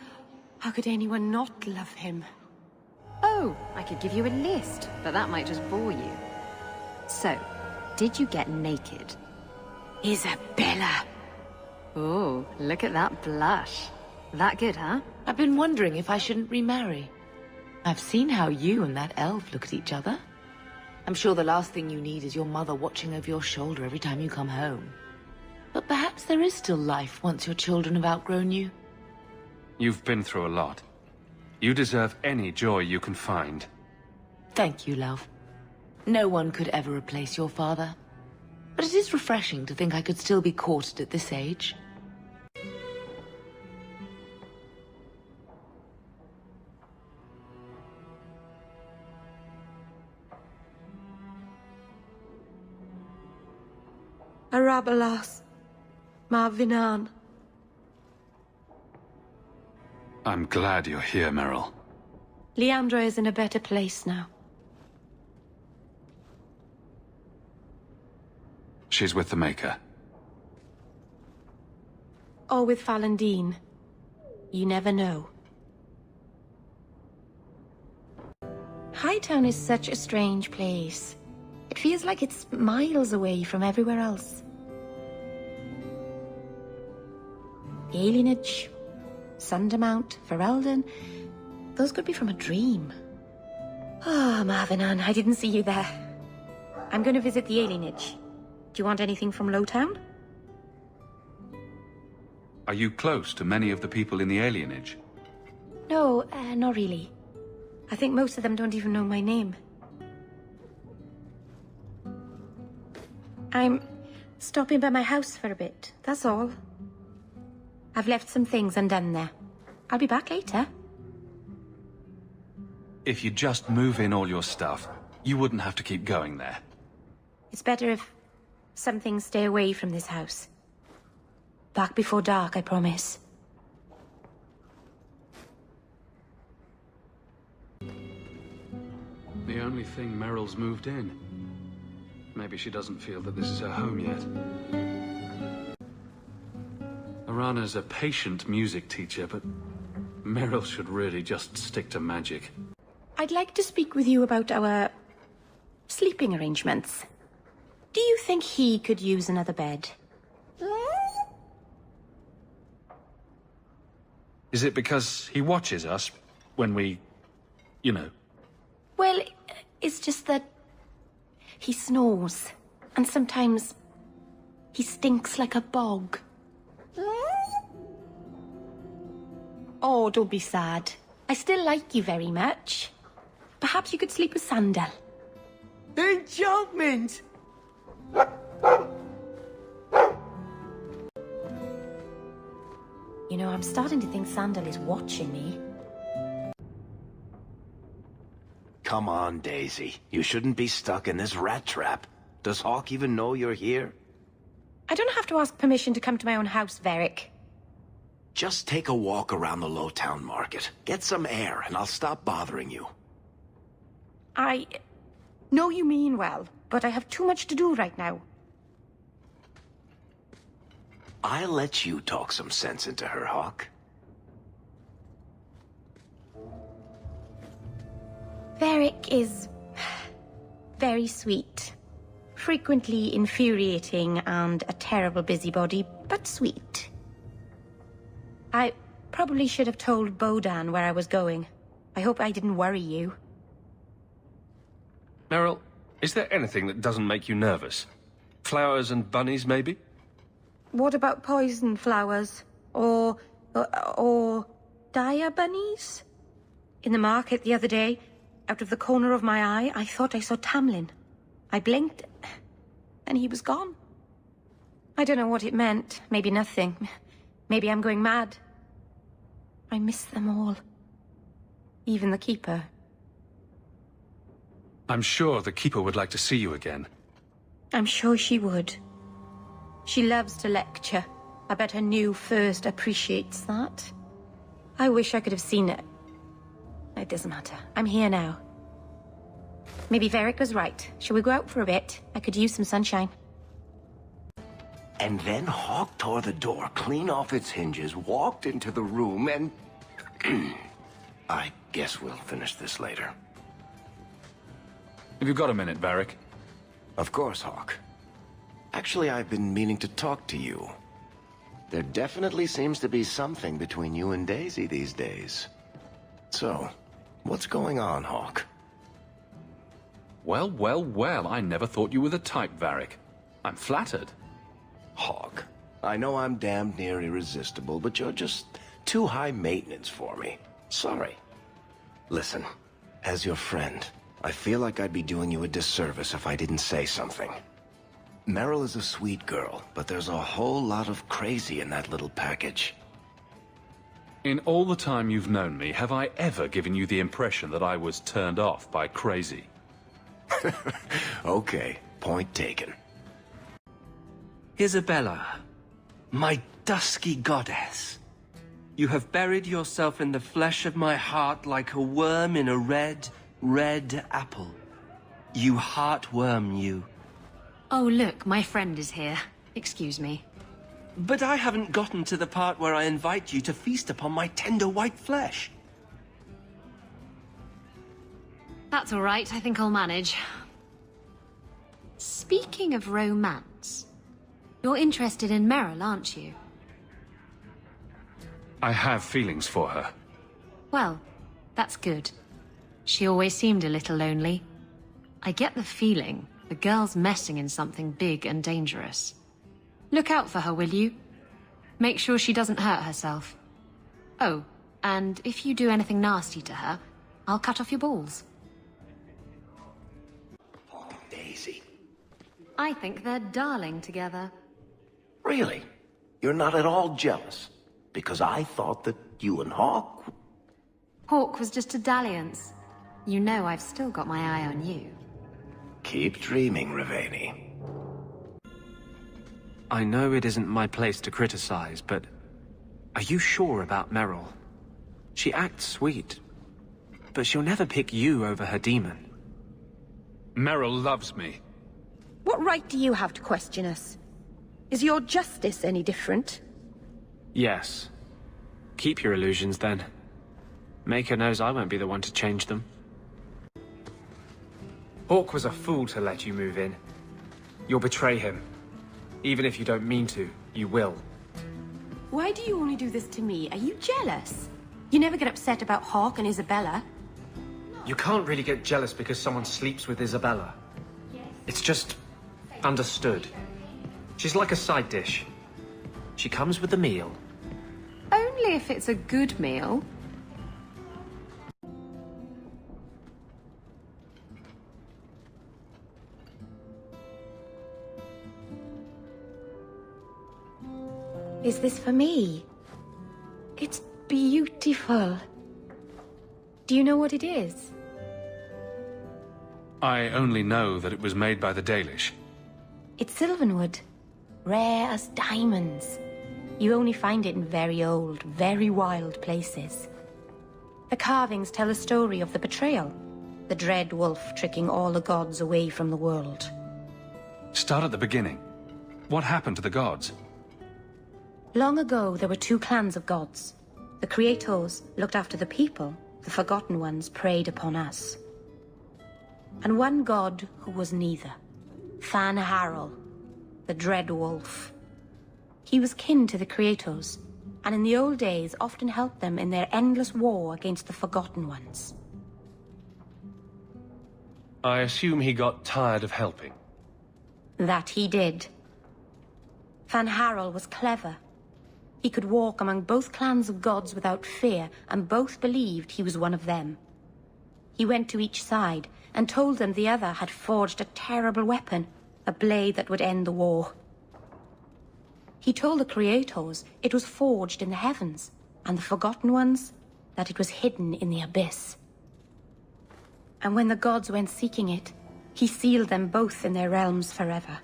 How could anyone not love him? Oh, I could give you a list, but that might just bore you. So, did you get naked? Isabella! Oh, look at that blush. That good, huh? I've been wondering if I shouldn't remarry. I've seen how you and that elf look at each other. I'm sure the last thing you need is your mother watching over your shoulder every time you come home. But perhaps there is still life once your children have outgrown you. You've been through a lot. You deserve any joy you can find. Thank you, love. No one could ever replace your father. But it is refreshing to think I could still be courted at this age. Arabelas. Marvinan. I'm glad you're here, Merrill. Leandra is in a better place now. She's with the Maker. Or with Fallandine. You never know. Hightown is such a strange place. It feels like it's miles away from everywhere else. The Alienage, Sundermount, Ferelden, those could be from a dream. Ah, Marvinan, I didn't see you there. I'm going to visit the Alienage. Do you want anything from Lowtown? Are you close to many of the people in the alienage? No, not really. I think most of them don't even know my name. I'm stopping by my house for a bit, that's all. I've left some things undone there. I'll be back later. If you just move in all your stuff, you wouldn't have to keep going there. It's better if some things stay away from this house. Back before dark, I promise. The only thing Merrill's moved in. Maybe she doesn't feel that this is her home yet. Arana's a patient music teacher, but Merrill should really just stick to magic. I'd like to speak with you about our sleeping arrangements. Do you think he could use another bed? Is it because he watches us when we, you know? Well, it's just that he snores, and sometimes he stinks like a bog. Oh, don't be sad. I still like you very much. Perhaps you could sleep with Sandal. Enchantment! You know, I'm starting to think Sandal is watching me. Come on, Daisy. You shouldn't be stuck in this rat trap. Does Hawke even know you're here? I don't have to ask permission to come to my own house, Varric. Just take a walk around the Lowtown Market. Get some air, and I'll stop bothering you. I know you mean well, but I have too much to do right now. I'll let you talk some sense into her, Hawke. Varric is very sweet. Frequently infuriating and a terrible busybody, but sweet. I probably should have told Bodan where I was going. I hope I didn't worry you. Merrill, is there anything that doesn't make you nervous? Flowers and bunnies, maybe? What about poison flowers? Or dire bunnies? In the market the other day, Out of the corner of my eye, I thought I saw Tamlin. I blinked, and he was gone. I don't know what it meant. Maybe nothing. Maybe I'm going mad. I miss them all. Even the Keeper. I'm sure the Keeper would like to see you again. I'm sure she would. She loves to lecture. I bet her new first appreciates that. I wish I could have seen it. It doesn't matter. I'm here now. Maybe Varric was right. Shall we go out for a bit? I could use some sunshine. And then Hawke tore the door clean off its hinges, walked into the room, and... I guess we'll finish this later. Have you got a minute, Varric? Of course, Hawke. Actually, I've been meaning to talk to you. There definitely seems to be something between you and Daisy these days. So, what's going on, Hawke? Well, well, well, I never thought you were the type, Varric. I'm flattered. Hawke, I know I'm damned near irresistible, but you're just too high maintenance for me. Sorry. Listen, as your friend, I feel like I'd be doing you a disservice if I didn't say something. Merrill is a sweet girl, but there's a whole lot of crazy in that little package. In all the time you've known me, have I ever given you the impression that I was turned off by crazy? Okay, point taken. Isabella, my dusky goddess. You have buried yourself in the flesh of my heart like a worm in a red, red apple. You heartworm, you. Oh, look, my friend is here. Excuse me. But I haven't gotten to the part where I invite you to feast upon my tender white flesh. That's all right, I think I'll manage. Speaking of romance, you're interested in Merrill, aren't you? I have feelings for her. Well, that's good. She always seemed a little lonely. I get the feeling the girl's messing in something big and dangerous. Look out for her, will you? Make sure she doesn't hurt herself. Oh, and if you do anything nasty to her, I'll cut off your balls. Daisy. I think they're darling together. Really? You're not at all jealous? Because I thought that you and Hawke... Hawke was just a dalliance. You know I've still got my eye on you. Keep dreaming, Ravani. I know it isn't my place to criticize, but are you sure about Merrill? She acts sweet, but she'll never pick you over her demon. Merrill loves me. What right do you have to question us? Is your justice any different? Yes. Keep your illusions, then. Maker knows I won't be the one to change them. Hawke was a fool to let you move in. You'll betray him. Even if you don't mean to, you will. Why do you only do this to me? Are you jealous? You never get upset about Hawke and Isabella. You can't really get jealous because someone sleeps with Isabella. It's just... understood. She's like a side dish. She comes with the meal. Only if it's a good meal. Is this for me? It's beautiful. Do you know what it is? I only know that it was made by the Dalish. It's sylvanwood. Rare as diamonds. You only find it in very old, very wild places. The carvings tell a story of the betrayal. The dread wolf tricking all the gods away from the world. Start at the beginning. What happened to the gods? Long ago, there were two clans of gods. The Creators looked after the people. The Forgotten Ones preyed upon us. And one god who was neither. Fan Harel, the Dread Wolf. He was kin to the Creators, and in the old days often helped them in their endless war against the Forgotten Ones. I assume he got tired of helping. That he did. Fan Harel was clever. He could walk among both clans of gods without fear, and both believed he was one of them. He went to each side and told them the other had forged a terrible weapon, a blade that would end the war. He told the Creators it was forged in the heavens, and the Forgotten Ones that it was hidden in the abyss. And when the gods went seeking it, he sealed them both in their realms forever.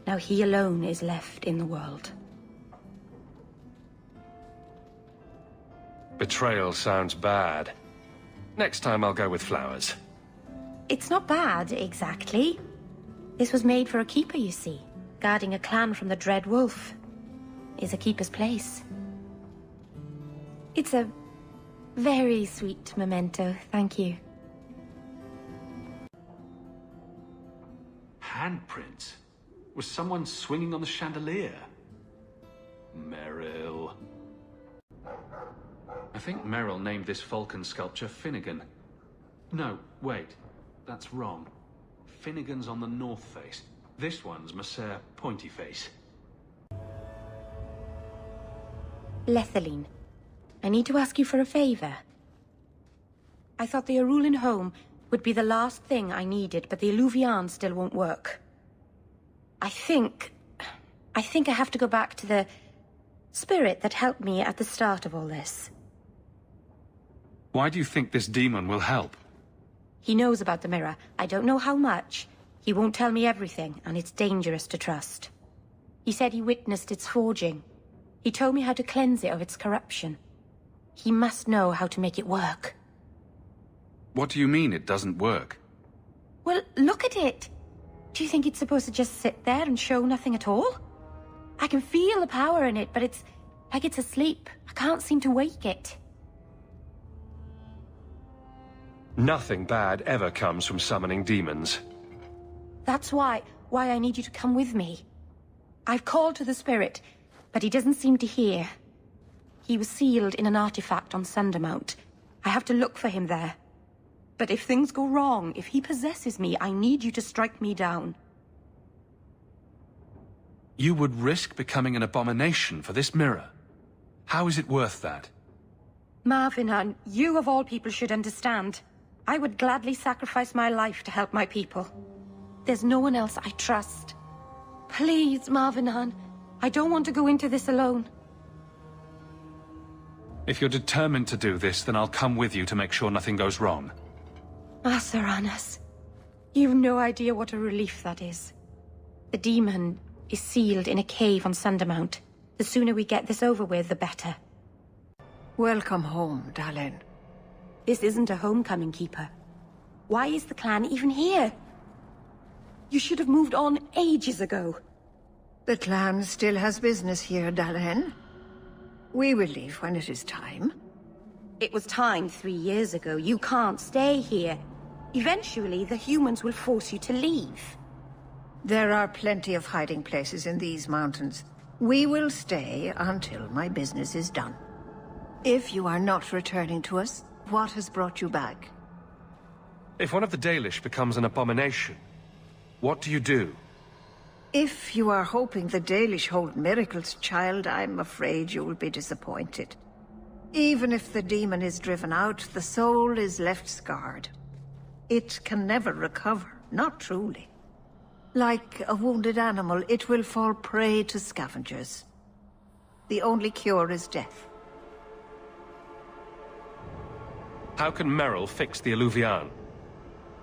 Now he alone is left in the world. Betrayal sounds bad. Next time I'll go with flowers. It's not bad, exactly. This was made for a keeper, you see. Guarding a clan from the Dread Wolf is a keeper's place. It's a very sweet memento, thank you. Handprints? Was someone swinging on the chandelier? Merrill. I think Merrill named this Falcon sculpture Finnegan. No, wait. That's wrong. Finnegan's on the north face. This one's Messer Pointy Face. Lethaline, I need to ask you for a favor. I thought the Arulin home would be the last thing I needed, but the Illuvian still won't work. I think I have to go back to the spirit that helped me at the start of all this. Why do you think this demon will help? He knows about the mirror. I don't know how much. He won't tell me everything, and it's dangerous to trust. He said he witnessed its forging. He told me how to cleanse it of its corruption. He must know how to make it work. What do you mean it doesn't work? Well, look at it. Do you think it's supposed to just sit there and show nothing at all? I can feel the power in it, but it's like it's asleep. I can't seem to wake it. Nothing bad ever comes from summoning demons. That's why I need you to come with me. I've called to the spirit, but he doesn't seem to hear. He was sealed in an artifact on Sundermount. I have to look for him there. But if things go wrong, if he possesses me, I need you to strike me down. You would risk becoming an abomination for this mirror. How is it worth that? Marvinan, you of all people should understand. I would gladly sacrifice my life to help my people. There's no one else I trust. Please, Marvinan, I don't want to go into this alone. If you're determined to do this, then I'll come with you to make sure nothing goes wrong. Asaranas, you've no idea what a relief that is. The demon is sealed in a cave on Sundermount. The sooner we get this over with, the better. Welcome home, Dalen. This isn't a homecoming, Keeper. Why is the clan even here? You should have moved on ages ago. The clan still has business here, Dalen. We will leave when it is time. It was time 3 years ago. You can't stay here. Eventually, the humans will force you to leave. There are plenty of hiding places in these mountains. We will stay until my business is done. If you are not returning to us, what has brought you back? If one of the Dalish becomes an abomination, what do you do? If you are hoping the Dalish hold miracles, child, I'm afraid you will be disappointed. Even if the demon is driven out, the soul is left scarred. It can never recover, not truly. Like a wounded animal, it will fall prey to scavengers. The only cure is death. How can Merrill fix the Illuvian?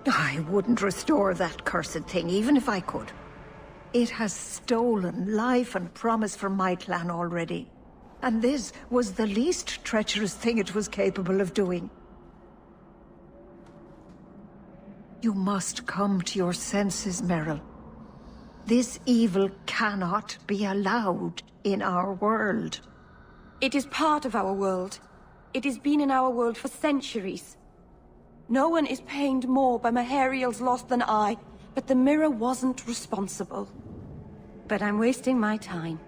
I wouldn't restore that cursed thing, even if I could. It has stolen life and promise from my clan already. And this was the least treacherous thing it was capable of doing. You must come to your senses, Merrill. This evil cannot be allowed in our world. It is part of our world. It has been in our world for centuries. No one is pained more by Mahariel's loss than I, but the mirror wasn't responsible. But I'm wasting my time.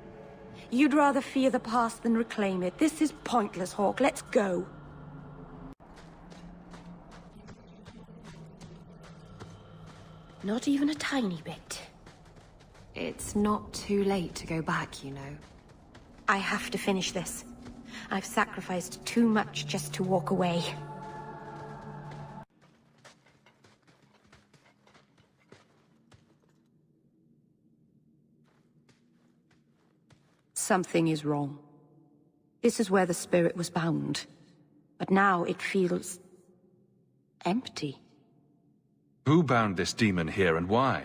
You'd rather fear the past than reclaim it. This is pointless, Hawke. Let's go. Not even a tiny bit. It's not too late to go back, you know. I have to finish this. I've sacrificed too much just to walk away. Something is wrong. This is where the spirit was bound. But now it feels... empty. Who bound this demon here and why?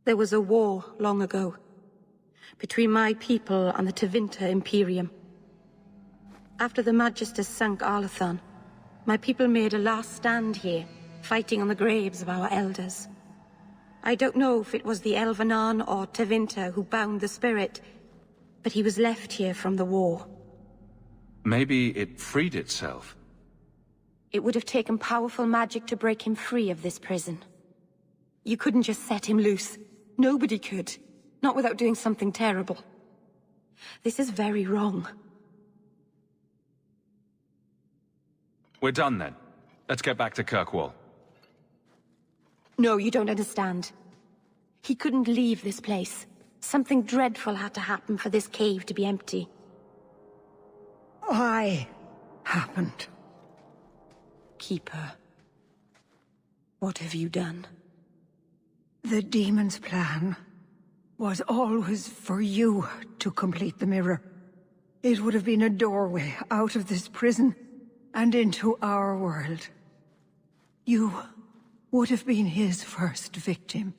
There was a war long ago, between my people and the Tevinter Imperium. After the Magisters sunk Arlathan, my people made a last stand here, fighting on the graves of our elders. I don't know if it was the Elvenan or Tevinter who bound the spirit, but he was left here from the war. Maybe it freed itself. It would have taken powerful magic to break him free of this prison. You couldn't just set him loose. Nobody could. Not without doing something terrible. This is very wrong. We're done then. Let's get back to Kirkwall. No, you don't understand. He couldn't leave this place. Something dreadful had to happen for this cave to be empty. Why happened? Keeper. What have you done? The demon's plan was always for you to complete the mirror. It would have been a doorway out of this prison and into our world. You would have been his first victim.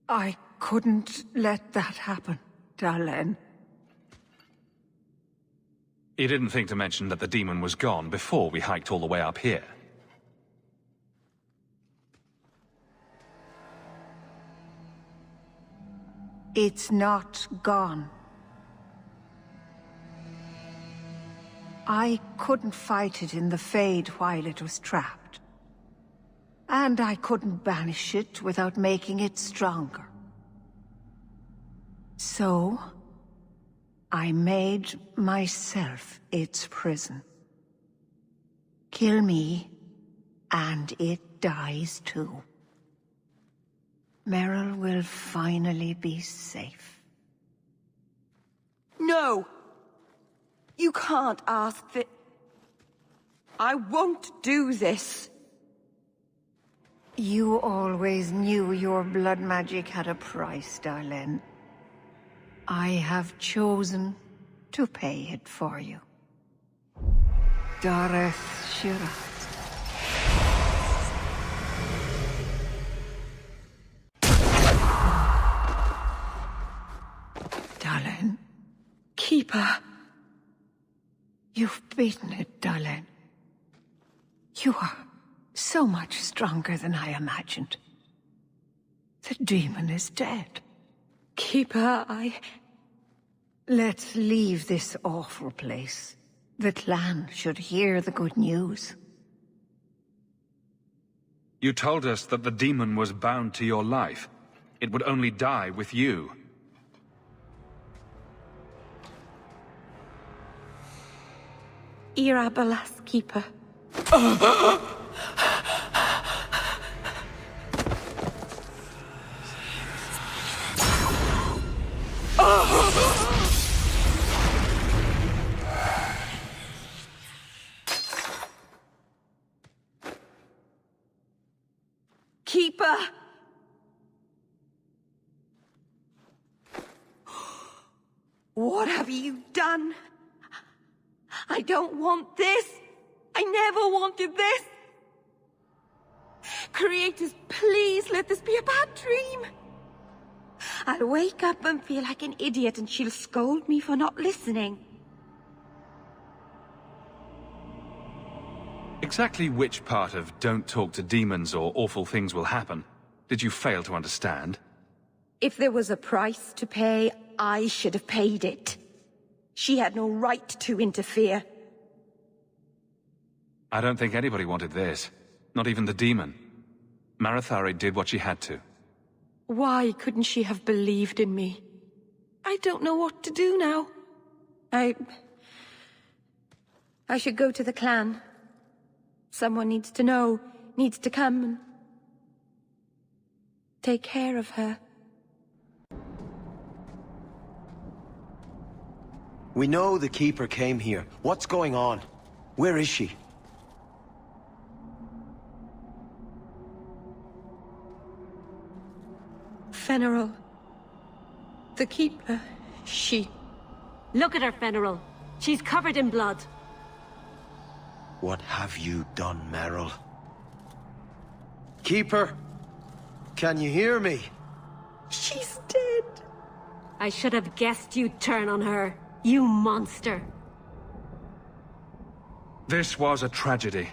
I couldn't let that happen, Dalen. You didn't think to mention that the demon was gone before we hiked all the way up here. It's not gone. I couldn't fight it in the Fade while it was trapped. And I couldn't banish it without making it stronger. So, I made myself its prison. Kill me, and it dies too. Merrill will finally be safe. No! You can't ask that... I won't do this. You always knew your blood magic had a price, darling. I have chosen to pay it for you. Dareth Shiraz. Darling. Keeper. You've beaten it, darling. You are so much stronger than I imagined. The demon is dead. Keeper, Let's leave this awful place. The clan should hear the good news. You told us that the demon was bound to your life. It would only die with you. Irabalas, Keeper. Keeper! What have you done? I don't want this. I never wanted this. Creators, please let this be a bad dream. I'll wake up and feel like an idiot and she'll scold me for not listening. Exactly which part of don't talk to demons or awful things will happen did you fail to understand? If there was a price to pay, I should have paid it. She had no right to interfere. I don't think anybody wanted this. Not even the demon. Marathari did what she had to. Why couldn't she have believed in me? I don't know what to do now. I should go to the clan. Someone needs to know, needs to come and take care of her. We know the Keeper came here. What's going on? Where is she? Fenarel. The Keeper, she... Look at her, Fenrir. She's covered in blood. What have you done, Merrill? Keeper, can you hear me? She's dead. I should have guessed you'd turn on her, you monster. This was a tragedy.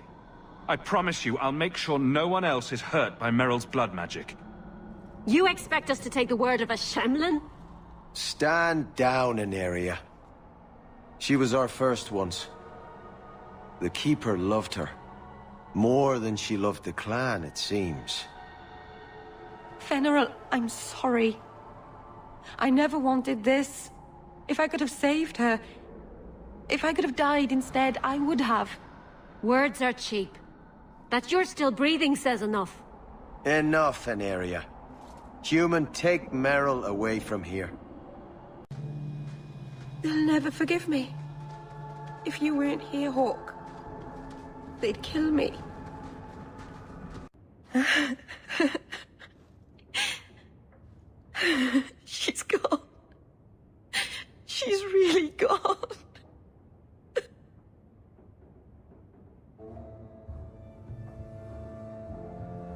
I promise you, I'll make sure no one else is hurt by Merrill's blood magic. You expect us to take the word of a Shemlin? Stand down, Aneria. She was our first once. The Keeper loved her. More than she loved the clan, it seems. Fenrir, I'm sorry. I never wanted this. If I could have saved her... If I could have died instead, I would have. Words are cheap. That you're still breathing says enough. Enough, Aneria. Human, take Merrill away from here. They'll never forgive me. If you weren't here, Hawke, they'd kill me. She's gone. She's really gone.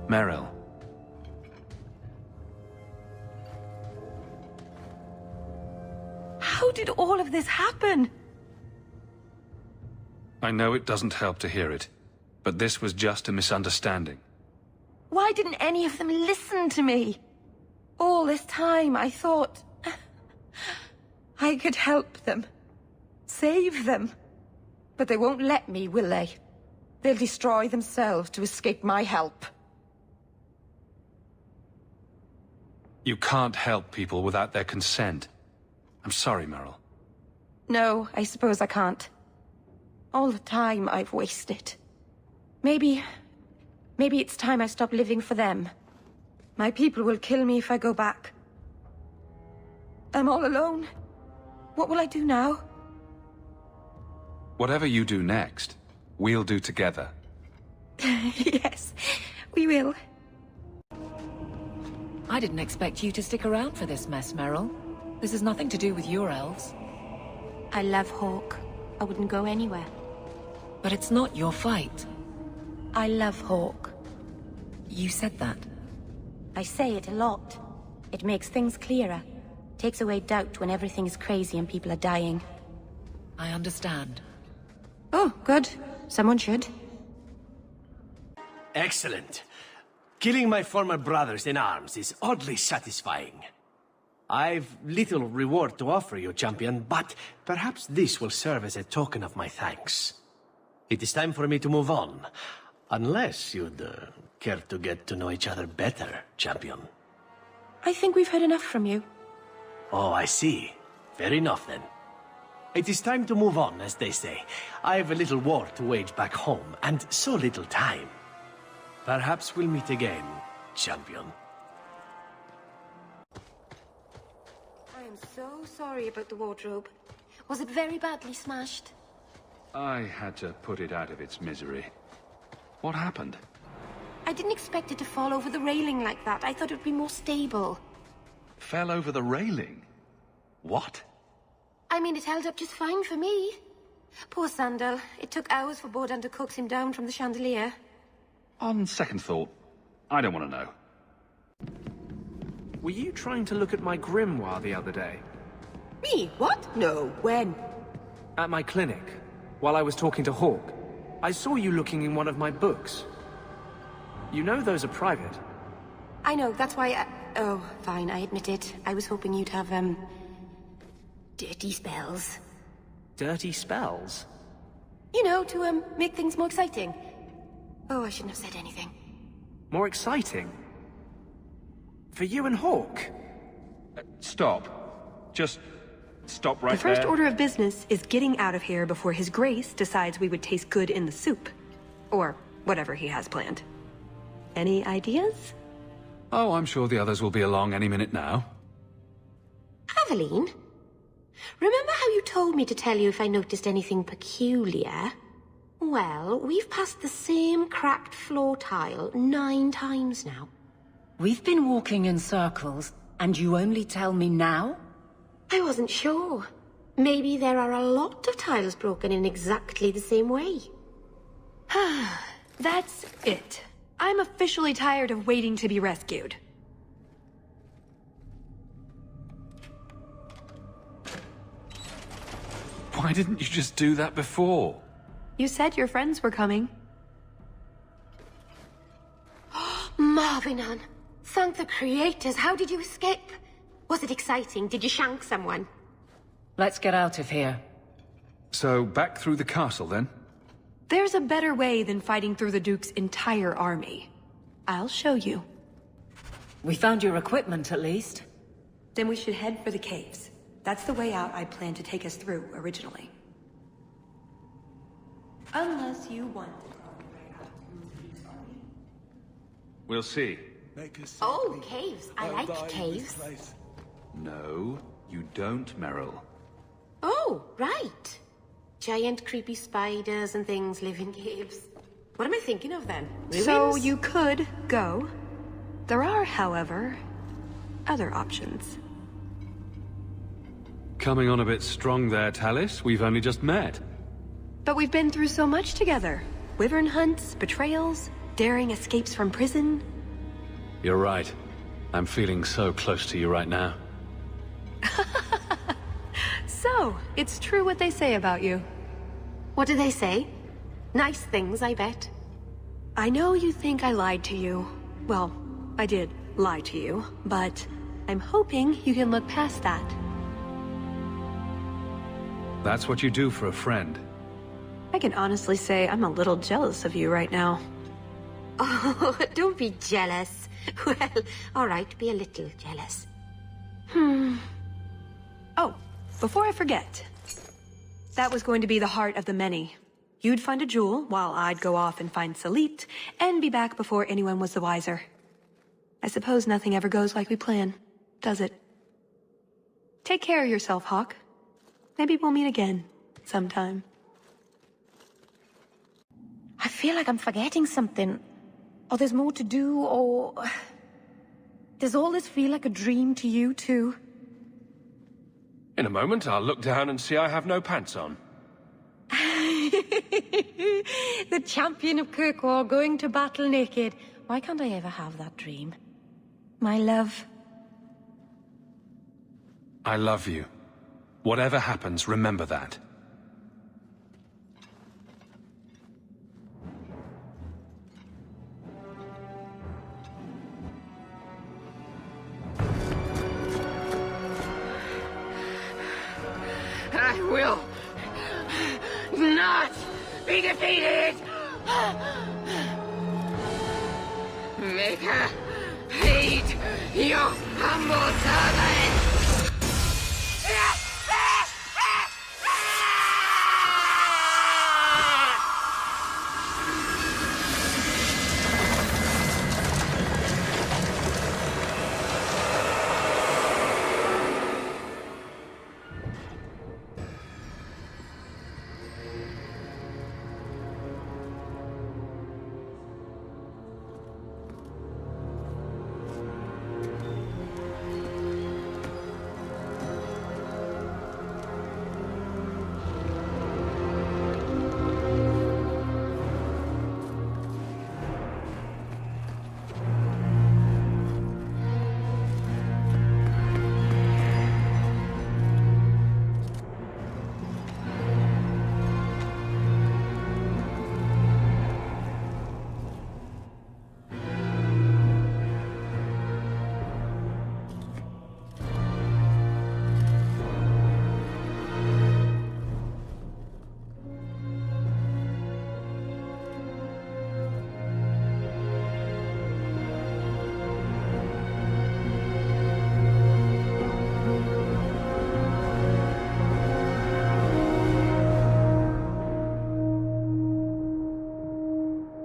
Merrill. How did all of this happen? I know it doesn't help to hear it, but this was just a misunderstanding. Why didn't any of them listen to me? All this time, I thought... I could help them. Save them. But they won't let me, will they? They'll destroy themselves to escape my help. You can't help people without their consent. I'm sorry, Merrill. No, I suppose I can't. All the time I've wasted. Maybe it's time I stop living for them. My people will kill me if I go back. I'm all alone. What will I do now? Whatever you do next, we'll do together. Yes, we will. I didn't expect you to stick around for this mess, Merrill. This has nothing to do with your elves. I love Hawke. I wouldn't go anywhere. But it's not your fight. I love Hawke. You said that. I say it a lot. It makes things clearer. Takes away doubt when everything is crazy and people are dying. I understand. Oh, good. Someone should. Excellent. Killing my former brothers in arms is oddly satisfying. I've little reward to offer you, champion, but perhaps this will serve as a token of my thanks. It is time for me to move on. Unless you'd care to get to know each other better, champion. I think we've heard enough from you. Oh, I see. Fair enough, then. It is time to move on, as they say. I have a little war to wage back home, and so little time. Perhaps we'll meet again, champion. I am so sorry about the wardrobe. Was it very badly smashed? I had to put it out of its misery. What happened? I didn't expect it to fall over the railing like that. I thought it would be more stable. Fell over the railing? What? I mean, it held up just fine for me. Poor Sandal. It took hours for Bodan to coax him down from the chandelier. On second thought, I don't want to know. Were you trying to look at my grimoire the other day? Me? What? No. When? At my clinic, while I was talking to Hawke. I saw you looking in one of my books. You know those are private. I know, that's why I... Oh, fine, I admit it. I was hoping you'd have, dirty spells. Dirty spells? You know, to, make things more exciting. Oh, I shouldn't have said anything. More exciting? For you and Hawke? Stop. Just stop right there. The first there. order of business is getting out of here before His Grace decides we would taste good in the soup. Or whatever he has planned. Any ideas? Oh, I'm sure the others will be along any minute now. Aveline? Remember how you told me to tell you if I noticed anything peculiar? Well, we've passed the same cracked floor tile 9 times now. We've been walking in circles, and you only tell me now? I wasn't sure. Maybe there are a lot of tiles broken in exactly the same way. That's it. I'm officially tired of waiting to be rescued. Why didn't you just do that before? You said your friends were coming. Marvinan, thank the creators. How did you escape? Was it exciting? Did you shank someone? Let's get out of here. So, back through the castle, then? There's a better way than fighting through the Duke's entire army. I'll show you. We found your equipment, at least. Then we should head for the caves. That's the way out I planned to take us through, originally. Unless you want to. We'll see. Oh, caves. I like caves. No, you don't, Merrill. Oh, right. Giant creepy spiders and things live in caves. What am I thinking of then? Ruins? So you could go. There are, however, other options. Coming on a bit strong there, Talis. We've only just met. But we've been through so much together. Wyvern hunts, betrayals, daring escapes from prison. You're right. I'm feeling so close to you right now. So, it's true what they say about you. What do they say? Nice things, I bet. I know you think I lied to you. Well, I did lie to you, but I'm hoping you can look past that. That's what you do for a friend. I can honestly say I'm a little jealous of you right now. Oh, don't be jealous. Well, all right, be a little jealous. Oh, before I forget. That was going to be the heart of the many. You'd find a jewel, while I'd go off and find Salit, and be back before anyone was the wiser. I suppose nothing ever goes like we plan, does it? Take care of yourself, Hawke. Maybe we'll meet again, sometime. I feel like I'm forgetting something. Or there's more to do, or... Does all this feel like a dream to you, too? In a moment, I'll look down and see I have no pants on. The champion of Kirkwall going to battle naked. Why can't I ever have that dream? My love. I love you. Whatever happens, remember that. I will not be defeated! Make her hate your humble servant!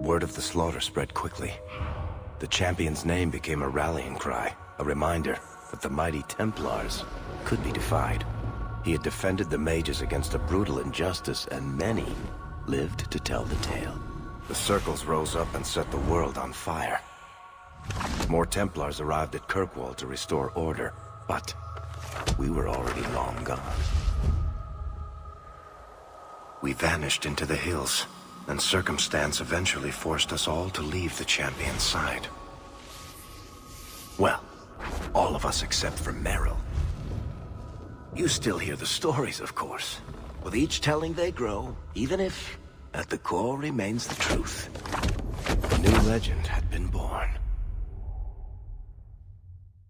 Word of the slaughter spread quickly. The champion's name became a rallying cry, a reminder that the mighty Templars could be defied. He had defended the mages against a brutal injustice, and many lived to tell the tale. The circles rose up and set the world on fire. More Templars arrived at Kirkwall to restore order, but we were already long gone. We vanished into the hills, and circumstance eventually forced us all to leave the champion's side. Well, all of us except for Merrill. You still hear the stories, of course. With each telling they grow, even if, at the core, remains the truth. A new legend had been born.